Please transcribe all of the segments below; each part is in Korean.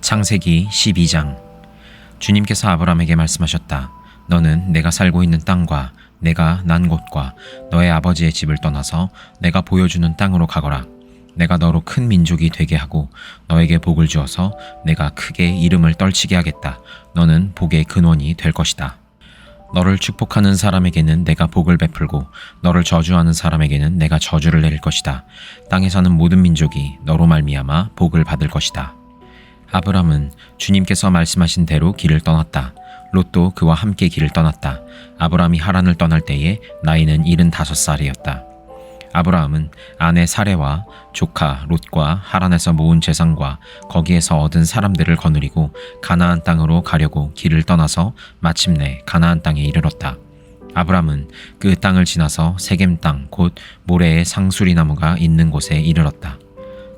창세기 12장. 주님께서 아브라함에게 말씀하셨다. 너는 내가 살고 있는 땅과 내가 난 곳과 너의 아버지의 집을 떠나서 내가 보여주는 땅으로 가거라. 내가 너로 큰 민족이 되게 하고 너에게 복을 주어서 내가 크게 이름을 떨치게 하겠다. 너는 복의 근원이 될 것이다. 너를 축복하는 사람에게는 내가 복을 베풀고 너를 저주하는 사람에게는 내가 저주를 내릴 것이다. 땅에 사는 모든 민족이 너로 말미암아 복을 받을 것이다. 아브람은 주님께서 말씀하신 대로 길을 떠났다. 롯도 그와 함께 길을 떠났다. 아브람이 하란을 떠날 때에 나이는 75살이었다. 아브라함은 아내 사레와 조카 롯과 하란에서 모은 재산과 거기에서 얻은 사람들을 거느리고 가나안 땅으로 가려고 길을 떠나서 마침내 가나안 땅에 이르렀다. 아브라함은 그 땅을 지나서 세겜 땅 곧 모레의 상수리 나무가 있는 곳에 이르렀다.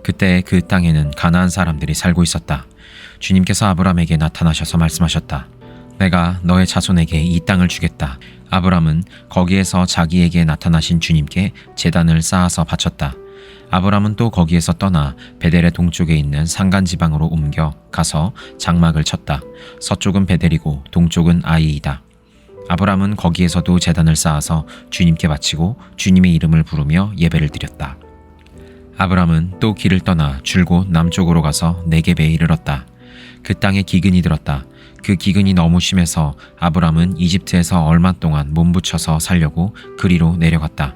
그때 그 땅에는 가나안 사람들이 살고 있었다. 주님께서 아브라함에게 나타나셔서 말씀하셨다. 내가 너의 자손에게 이 땅을 주겠다. 아브라함은 거기에서 자기에게 나타나신 주님께 제단을 쌓아서 바쳤다. 아브라함은 또 거기에서 떠나 베델의 동쪽에 있는 산간지방으로 옮겨 가서 장막을 쳤다. 서쪽은 베델이고 동쪽은 아이이다. 아브라함은 거기에서도 제단을 쌓아서 주님께 바치고 주님의 이름을 부르며 예배를 드렸다. 아브라함은 또 길을 떠나 줄곧 남쪽으로 가서 네겝에 이르렀다. 그 땅에 기근이 들었다. 그 기근이 너무 심해서 아브라함은 이집트에서 얼마 동안 몸부쳐서 살려고 그리로 내려갔다.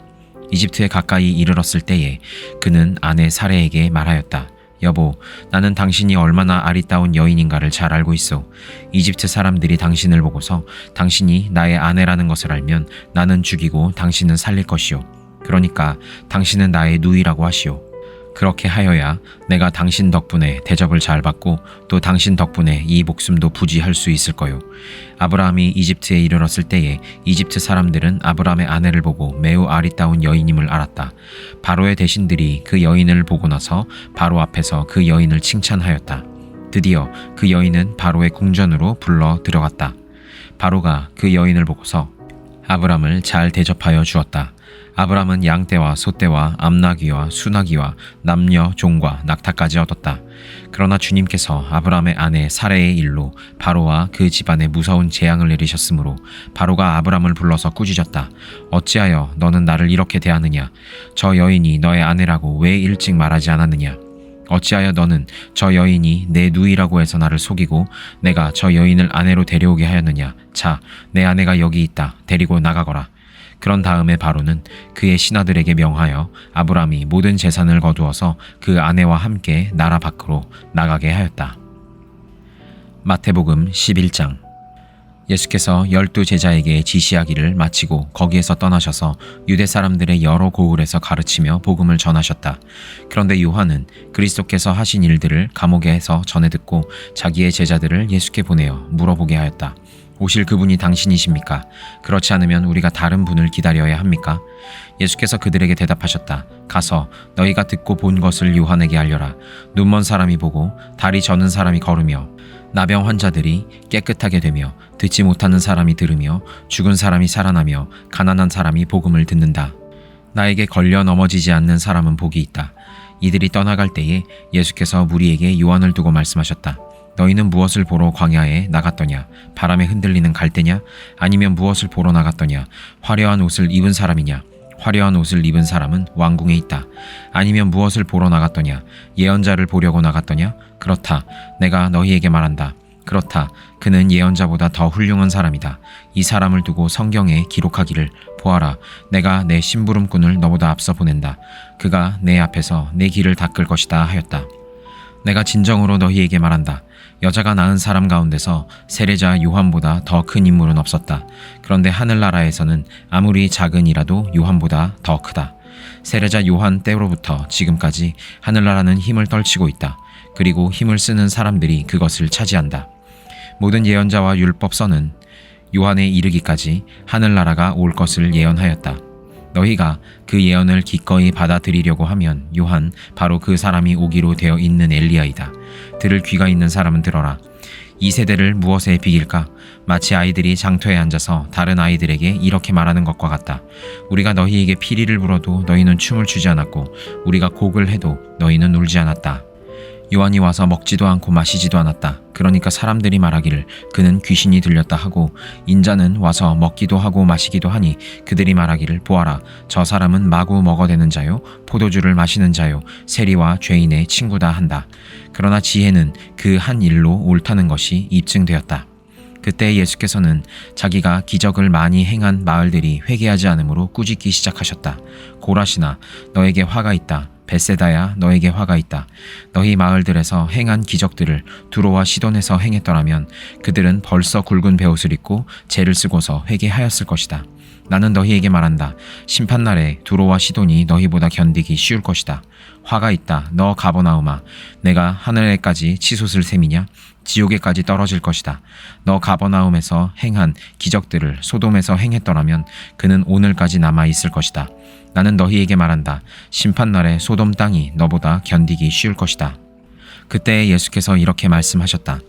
이집트에 가까이 이르렀을 때에 그는 아내 사레에게 말하였다. 여보, 나는 당신이 얼마나 아리따운 여인인가를 잘 알고 있어. 이집트 사람들이 당신을 보고서 당신이 나의 아내라는 것을 알면 나는 죽이고 당신은 살릴 것이요. 그러니까 당신은 나의 누이라고 하시오. 그렇게 하여야 내가 당신 덕분에 대접을 잘 받고 또 당신 덕분에 이 목숨도 부지할 수 있을 거요. 아브라함이 이집트에 이르렀을 때에 이집트 사람들은 아브라함의 아내를 보고 매우 아리따운 여인임을 알았다. 바로의 대신들이 그 여인을 보고 나서 바로 앞에서 그 여인을 칭찬하였다. 드디어 그 여인은 바로의 궁전으로 불러 들어갔다. 바로가 그 여인을 보고서 아브라함을 잘 대접하여 주었다. 아브라함은 양떼와 소떼와 암나귀와 수나귀와 남녀 종과 낙타까지 얻었다. 그러나 주님께서 아브라함의 아내 사레의 일로 바로와 그 집안에 무서운 재앙을 내리셨으므로 바로가 아브라함을 불러서 꾸짖었다. 어찌하여 너는 나를 이렇게 대하느냐? 저 여인이 너의 아내라고 왜 일찍 말하지 않았느냐? 어찌하여 너는 저 여인이 내 누이라고 해서 나를 속이고 내가 저 여인을 아내로 데려오게 하였느냐? 자, 내 아내가 여기 있다. 데리고 나가거라. 그런 다음에 바로는 그의 신하들에게 명하여 아브라함이 모든 재산을 거두어서 그 아내와 함께 나라 밖으로 나가게 하였다. 마태복음 11장. 예수께서 12 제자에게 지시하기를 마치고 거기에서 떠나셔서 유대 사람들의 여러 고을에서 가르치며 복음을 전하셨다. 그런데 요한은 그리스도께서 하신 일들을 감옥에서 전해 듣고 자기의 제자들을 예수께 보내어 물어보게 하였다. 오실 그분이 당신이십니까? 그렇지 않으면 우리가 다른 분을 기다려야 합니까? 예수께서 그들에게 대답하셨다. 가서 너희가 듣고 본 것을 요한에게 알려라. 눈먼 사람이 보고 다리 저는 사람이 걸으며 나병 환자들이 깨끗하게 되며 듣지 못하는 사람이 들으며 죽은 사람이 살아나며 가난한 사람이 복음을 듣는다. 나에게 걸려 넘어지지 않는 사람은 복이 있다. 이들이 떠나갈 때에 예수께서 무리에게 요한을 두고 말씀하셨다. 너희는 무엇을 보러 광야에 나갔더냐? 바람에 흔들리는 갈대냐? 아니면 무엇을 보러 나갔더냐? 화려한 옷을 입은 사람이냐? 화려한 옷을 입은 사람은 왕궁에 있다. 아니면 무엇을 보러 나갔더냐? 예언자를 보려고 나갔더냐? 그렇다. 내가 너희에게 말한다. 그렇다. 그는 예언자보다 더 훌륭한 사람이다. 이 사람을 두고 성경에 기록하기를 보아라. 내가 내 심부름꾼을 너보다 앞서 보낸다. 그가 내 앞에서 내 길을 닦을 것이다 하였다. 내가 진정으로 너희에게 말한다. 여자가 낳은 사람 가운데서 세례자 요한보다 더 큰 인물은 없었다. 그런데 하늘나라에서는 아무리 작은 이라도 요한보다 더 크다. 세례자 요한 때로부터 지금까지 하늘나라는 힘을 떨치고 있다. 그리고 힘을 쓰는 사람들이 그것을 차지한다. 모든 예언자와 율법서는 요한에 이르기까지 하늘나라가 올 것을 예언하였다. 너희가 그 예언을 기꺼이 받아들이려고 하면 요한 바로 그 사람이 오기로 되어 있는 엘리야이다. 들을 귀가 있는 사람은 들어라. 이 세대를 무엇에 비길까? 마치 아이들이 장터에 앉아서 다른 아이들에게 이렇게 말하는 것과 같다. 우리가 너희에게 피리를 불어도 너희는 춤을 추지 않았고 우리가 곡을 해도 너희는 울지 않았다. 요한이 와서 먹지도 않고 마시지도 않았다. 그러니까 사람들이 말하기를 그는 귀신이 들렸다 하고, 인자는 와서 먹기도 하고 마시기도 하니 그들이 말하기를 보아라, 저 사람은 마구 먹어대는 자요 포도주를 마시는 자요 세리와 죄인의 친구다 한다. 그러나 지혜는 그 한 일로 옳다는 것이 입증되었다. 그때 예수께서는 자기가 기적을 많이 행한 마을들이 회개하지 않으므로 꾸짖기 시작하셨다. 고라시나, 너에게 화가 있다. 벳세다야, 너에게 화가 있다. 너희 마을들에서 행한 기적들을 두로와 시돈에서 행했더라면 그들은 벌써 굵은 베옷을 입고 재를 쓰고서 회개하였을 것이다. 나는 너희에게 말한다. 심판날에 두로와 시돈이 너희보다 견디기 쉬울 것이다. 화가 있다. 너 가버나움아, 내가 하늘에까지 치솟을 셈이냐? 지옥에까지 떨어질 것이다. 너 가버나움에서 행한 기적들을 소돔에서 행했더라면 그는 오늘까지 남아 있을 것이다. 나는 너희에게 말한다. 심판날에 소돔 땅이 너보다 견디기 쉬울 것이다. 그때 예수께서 이렇게 말씀하셨다.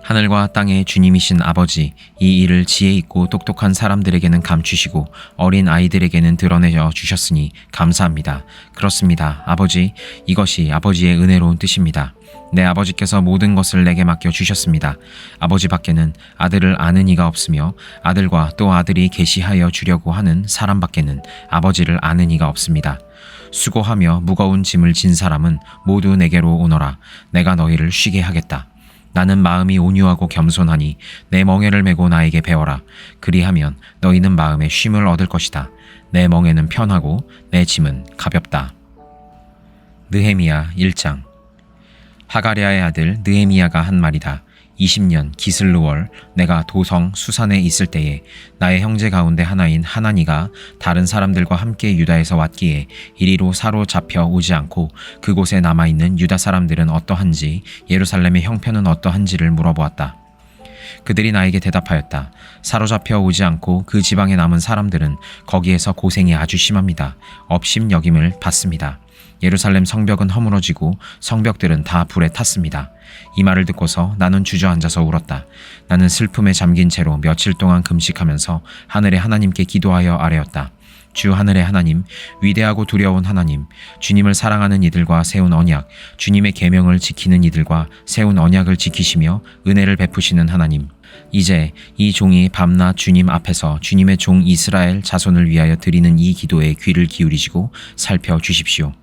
하늘과 땅의 주님이신 아버지, 이 일을 지혜 있고 똑똑한 사람들에게는 감추시고 어린 아이들에게는 드러내어 주셨으니 감사합니다. 그렇습니다. 아버지, 이것이 아버지의 은혜로운 뜻입니다. 내 아버지께서 모든 것을 내게 맡겨 주셨습니다. 아버지 밖에는 아들을 아는 이가 없으며 아들과 또 아들이 계시하여 주려고 하는 사람 밖에는 아버지를 아는 이가 없습니다. 수고하며 무거운 짐을 진 사람은 모두 내게로 오너라. 내가 너희를 쉬게 하겠다. 나는 마음이 온유하고 겸손하니 내 멍에를 메고 나에게 배워라. 그리하면 너희는 마음에 쉼을 얻을 것이다. 내 멍에는 편하고 내 짐은 가볍다. 느헤미야 1장. 하가랴의 아들 느헤미야가 한 말이다. 20년 기슬루월 내가 도성 수산에 있을 때에 나의 형제 가운데 하나인 하나니가 다른 사람들과 함께 유다에서 왔기에 이리로 사로잡혀 오지 않고 그곳에 남아있는 유다 사람들은 어떠한지 예루살렘의 형편은 어떠한지를 물어보았다. 그들이 나에게 대답하였다. 사로잡혀 오지 않고 그 지방에 남은 사람들은 거기에서 고생이 아주 심합니다. 업심여김을 받습니다. 예루살렘 성벽은 허물어지고 성벽들은 다 불에 탔습니다. 이 말을 듣고서 나는 주저앉아서 울었다. 나는 슬픔에 잠긴 채로 며칠 동안 금식하면서 하늘의 하나님께 기도하여 아뢰었다. 주 하늘의 하나님, 위대하고 두려운 하나님, 주님을 사랑하는 이들과 세운 언약, 주님의 계명을 지키는 이들과 세운 언약을 지키시며 은혜를 베푸시는 하나님, 이제 이 종이 밤낮 주님 앞에서 주님의 종 이스라엘 자손을 위하여 드리는 이 기도에 귀를 기울이시고 살펴주십시오.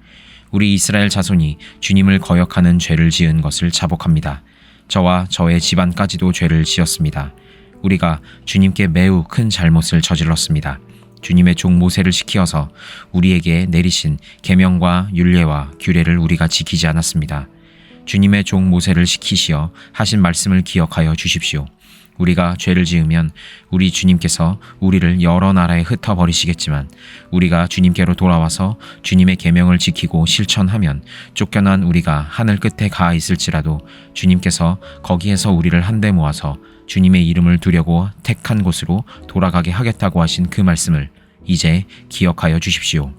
우리 이스라엘 자손이 주님을 거역하는 죄를 지은 것을 자복합니다. 저와 저의 집안까지도 죄를 지었습니다. 우리가 주님께 매우 큰 잘못을 저질렀습니다. 주님의 종 모세를 시키어서 우리에게 내리신 계명과 율례와 규례를 우리가 지키지 않았습니다. 주님의 종 모세를 시키시어 하신 말씀을 기억하여 주십시오. 우리가 죄를 지으면 우리 주님께서 우리를 여러 나라에 흩어버리시겠지만 우리가 주님께로 돌아와서 주님의 계명을 지키고 실천하면 쫓겨난 우리가 하늘 끝에 가 있을지라도 주님께서 거기에서 우리를 한데 모아서 주님의 이름을 두려고 택한 곳으로 돌아가게 하겠다고 하신 그 말씀을 이제 기억하여 주십시오.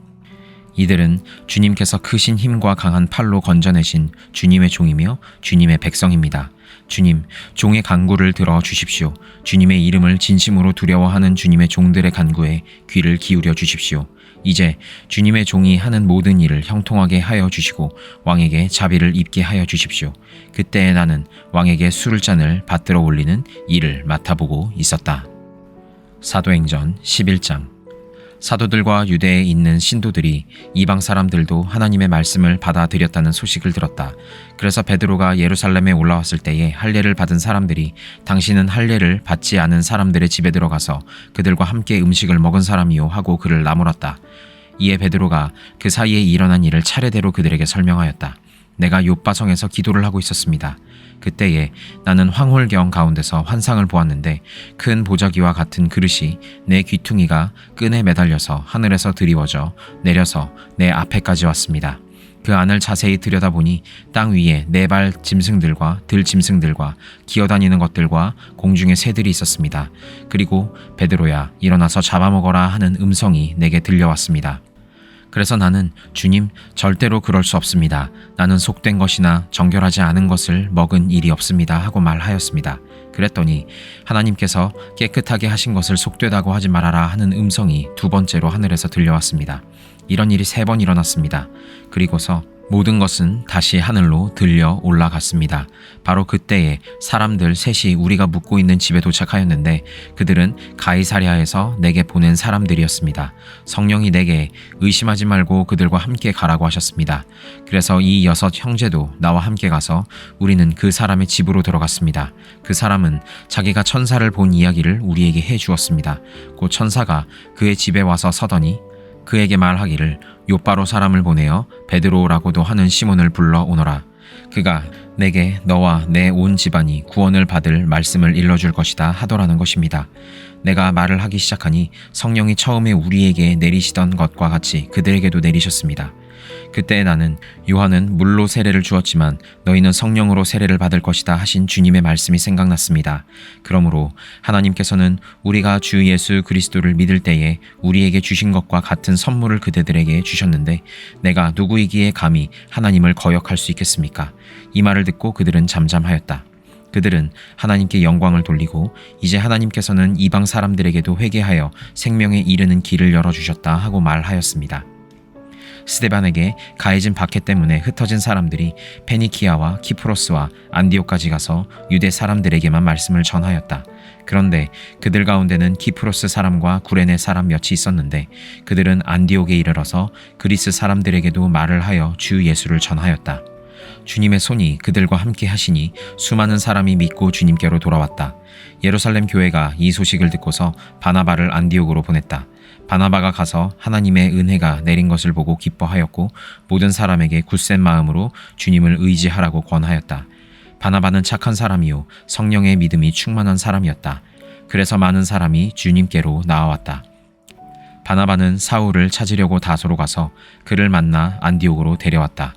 이들은 주님께서 크신 힘과 강한 팔로 건져내신 주님의 종이며 주님의 백성입니다. 주님, 종의 간구를 들어 주십시오. 주님의 이름을 진심으로 두려워하는 주님의 종들의 간구에 귀를 기울여 주십시오. 이제 주님의 종이 하는 모든 일을 형통하게 하여 주시고 왕에게 자비를 입게 하여 주십시오. 그때 나는 왕에게 술잔을 받들어 올리는 일을 맡아보고 있었다. 사도행전 11장. 사도들과 유대에 있는 신도들이 이방 사람들도 하나님의 말씀을 받아들였다는 소식을 들었다. 그래서 베드로가 예루살렘에 올라왔을 때에 할례를 받은 사람들이 당신은 할례를 받지 않은 사람들의 집에 들어가서 그들과 함께 음식을 먹은 사람이요 하고 그를 나무랐다. 이에 베드로가 그 사이에 일어난 일을 차례대로 그들에게 설명하였다. 내가 욥바성에서 기도를 하고 있었습니다. 그때에 나는 황홀경 가운데서 환상을 보았는데 큰 보자기와 같은 그릇이 내 귀퉁이가 끈에 매달려서 하늘에서 드리워져 내려서 내 앞에까지 왔습니다. 그 안을 자세히 들여다보니 땅 위에 4발 짐승들과 들 짐승들과 기어다니는 것들과 공중에 새들이 있었습니다. 그리고 베드로야, 일어나서 잡아먹어라 하는 음성이 내게 들려왔습니다. 그래서 나는 주님, 절대로 그럴 수 없습니다. 나는 속된 것이나 정결하지 않은 것을 먹은 일이 없습니다 하고 말하였습니다. 그랬더니 하나님께서 깨끗하게 하신 것을 속되다고 하지 말아라 하는 음성이 두 번째로 하늘에서 들려왔습니다. 이런 일이 3번 일어났습니다. 그리고서 모든 것은 다시 하늘로 들려 올라갔습니다. 바로 그때에 사람들 셋이 우리가 묵고 있는 집에 도착하였는데 그들은 가이사랴에서 내게 보낸 사람들이었습니다. 성령이 내게 의심하지 말고 그들과 함께 가라고 하셨습니다. 그래서 이 6 형제도 나와 함께 가서 우리는 그 사람의 집으로 들어갔습니다. 그 사람은 자기가 천사를 본 이야기를 우리에게 해 주었습니다. 곧 천사가 그의 집에 와서 서더니 그에게 말하기를 요바로 사람을 보내어 베드로라고도 하는 시몬을 불러 오너라. 그가 내게 너와 내 온 집안이 구원을 받을 말씀을 일러줄 것이다 하더라는 것입니다. 내가 말을 하기 시작하니 성령이 처음에 우리에게 내리시던 것과 같이 그들에게도 내리셨습니다. 그때 나는 요한은 물로 세례를 주었지만 너희는 성령으로 세례를 받을 것이다 하신 주님의 말씀이 생각났습니다. 그러므로 하나님께서는 우리가 주 예수 그리스도를 믿을 때에 우리에게 주신 것과 같은 선물을 그대들에게 주셨는데 내가 누구이기에 감히 하나님을 거역할 수 있겠습니까? 이 말을 듣고 그들은 잠잠하였다. 그들은 하나님께 영광을 돌리고 이제 하나님께서는 이방 사람들에게도 회개하여 생명에 이르는 길을 열어주셨다 하고 말하였습니다. 스데반에게 가해진 박해 때문에 흩어진 사람들이 페니키아와 키프로스와 안디옥까지 가서 유대 사람들에게만 말씀을 전하였다. 그런데 그들 가운데는 키프로스 사람과 구레네 사람 몇이 있었는데 그들은 안디옥에 이르러서 그리스 사람들에게도 말을 하여 주 예수를 전하였다. 주님의 손이 그들과 함께 하시니 수많은 사람이 믿고 주님께로 돌아왔다. 예루살렘 교회가 이 소식을 듣고서 바나바를 안디옥으로 보냈다. 바나바가 가서 하나님의 은혜가 내린 것을 보고 기뻐하였고 모든 사람에게 굳센 마음으로 주님을 의지하라고 권하였다. 바나바는 착한 사람이요 성령의 믿음이 충만한 사람이었다. 그래서 많은 사람이 주님께로 나아왔다. 바나바는 사울을 찾으려고 다소로 가서 그를 만나 안디옥으로 데려왔다.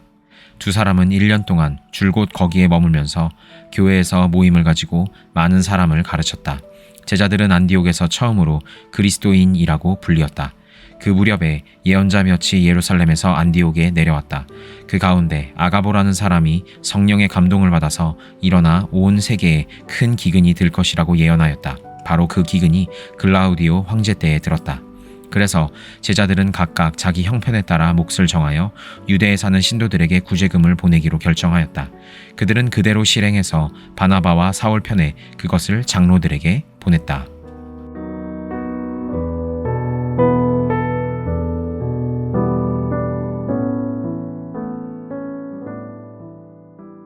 두 사람은 1년 동안 줄곧 거기에 머물면서 교회에서 모임을 가지고 많은 사람을 가르쳤다. 제자들은 안디옥에서 처음으로 그리스도인이라고 불리었다. 그 무렵에 예언자 몇이 예루살렘에서 안디옥에 내려왔다. 그 가운데 아가보라는 사람이 성령의 감동을 받아서 일어나 온 세계에 큰 기근이 들 것이라고 예언하였다. 바로 그 기근이 글라우디오 황제 때에 들었다. 그래서 제자들은 각각 자기 형편에 따라 몫을 정하여 유대에 사는 신도들에게 구제금을 보내기로 결정하였다. 그들은 그대로 실행해서 바나바와 사울 편에 그것을 장로들에게 보냈다.